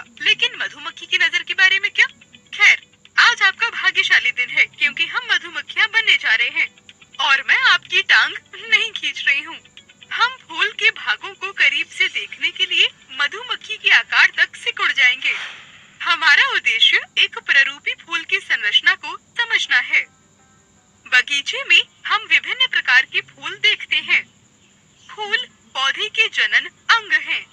गया, लेकिन मधुमक्खी की नजर के बारे में क्या? खैर, आज आपका भाग्यशाली दिन है क्योंकि हम मधुमक्खियां बनने जा रहे हैं और मैं आपकी टांग नहीं खींच रही हूँ। हम फूल के भागों को करीब से देखने के लिए मधुमक्खी के आकार तक सिकुड़ जाएंगे। हमारा उद्देश्य एक प्ररूपी फूल की संरचना को समझना है। बगीचे में हम विभिन्न प्रकार के फूल देखते हैं। फूल पौधे के जनन अंग हैं।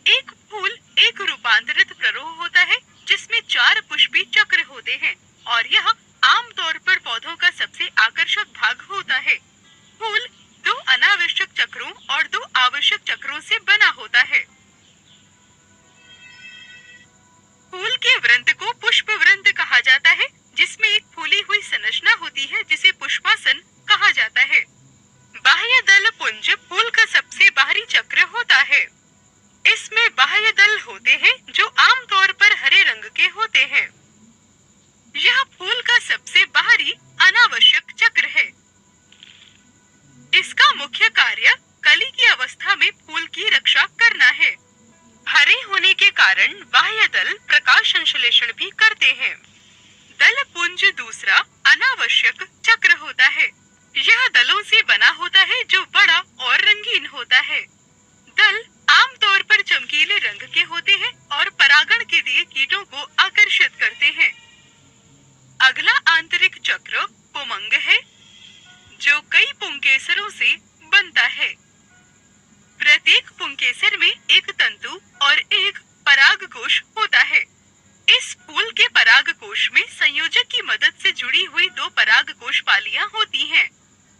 एक फूल एक रूपांतरित प्ररोह होता है जिसमें 4 पुष्पी चक्र होते हैं और यह आमतौर पर पौधों का सबसे आकर्षक भाग होता है। फूल 2 अनावश्यक चक्रों और 2 आवश्यक चक्रों से बना होता है। फूल के वृंत को पुष्प वृंत कहा जाता है, जिसमें एक फूली हुई संरचना होती है जिसे पुष्पासन कहा जाता है। बाह्य दल पुंज फूल का सबसे बाहरी चक्र होता है। इसमें बाह्य दल होते हैं जो आमतौर पर हरे रंग के होते हैं। यह फूल का सबसे बाहरी अनावश्यक चक्र है। इसका मुख्य कार्य कली की अवस्था में फूल की रक्षा करना है। हरे होने के कारण बाह्य दल प्रकाश संश्लेषण भी करते हैं। दल पुंज दूसरा अनावश्यक चक्र होता है। यह दलों से बना होता है जो बड़ा और रंगीन होता है। दल आमतौर पर चमकीले रंग के होते हैं और परागण के लिए कीटों को आकर्षित करते हैं। अगला आंतरिक चक्र पुमंग है, जो कई पुंकेसरों से बनता है। प्रत्येक पुंकेसर में एक तंतु और एक परागकोश होता है। इस फूल के परागकोश में संयोजक की मदद से जुड़ी हुई 2 परागकोश पालियां होती हैं।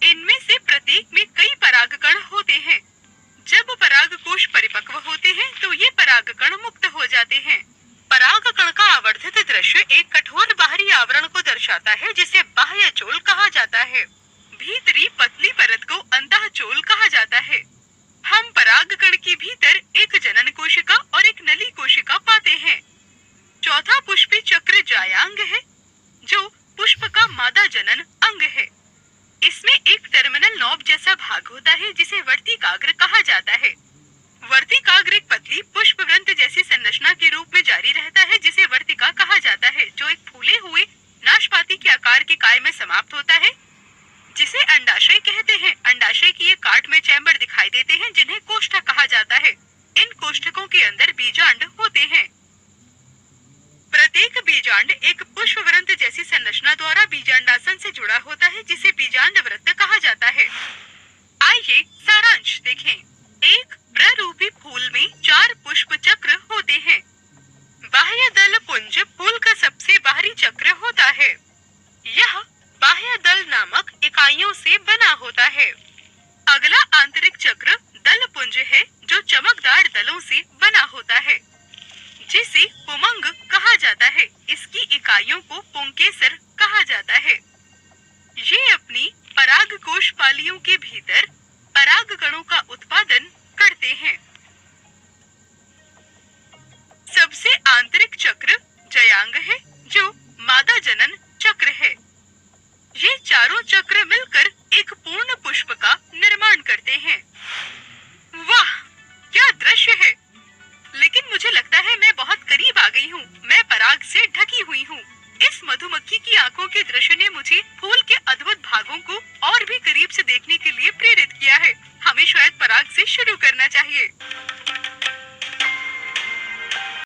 इनमें से प्रत्येक में कई परागकण होते हैं। जब परागकोश परिपक्व होते हैं तो ये परागकण मुक्त हो जाते हैं। परागकण का आवर्धित दृश्य एक कठोर बाहरी आवरण को दर्शाता है जिसे बाह्य चोल कहा जाता है। भीतरी पतली परत को अंतःचोल कहा जाता है। हम परागकण के भीतर एक जनन कोशिका और एक नली कोशिका पाते हैं। चौथा पुष्पी चक्र जायांग है, जो पुष्प का मादा जनन अंग है। इसमें एक टर्मिनल नॉब जैसा भाग होता है जिसे वर्तिकाग्र कहा जाता है। वर्तिकाग्र एक पतली पुष्प वृंत जैसी संरचना के रूप में जारी रहता है जिसे वर्तिका कहा जाता है, जो एक फूले हुए नाशपाती के आकार के काय में समाप्त होता है, जिसे अंडाशय कहते हैं। अंडाशय की एक काट में चैम्बर दिखाई देते हैं जिन्हें कोष्ठक कहा जाता है। इन कोष्ठकों के अंदर बीजांड होते हैं। प्रत्येक बीजांड एक पुष्प वृंत जैसी संरचना द्वारा बीजांडासन से जुड़ा होता है जिसे बीजांड वृत्त कहा जाता है। आइए सारांश देखें। एक प्ररूपी फूल में 4 पुष्प चक्र होते हैं। बाह्य दल पुंज फूल का सबसे बाहरी चक्र होता है। यह बाह्य दल नामक इकाइयों से बना होता है। अगला आंतरिक चक्र दल पुंज है, जो चमकदार दलों से बना होता है, जिसे पुमंग कहा जाता है। इसकी इकाइयों को पुंकेसर कहा जाता है। ये अपनी परागकोश पालियों के भीतर परागकणों का उत्पादन करते हैं। सबसे आंतरिक चक्र जयांग है, जो मादा जनन चक्र है। ये चारों चक्र मिलकर एक पूर्ण पुष्प का निर्माण करते हैं। वाह, क्या दृश्य है! लेकिन मुझे लगता है मैं बहुत करीब आ गई हूँ। मैं पराग से ढकी हुई हूँ। इस मधुमक्खी की आंखों के दृश्य ने मुझे फूल के अद्भुत भागों को और भी करीब से देखने के लिए प्रेरित किया है। हमें शायद पराग से शुरू करना चाहिए।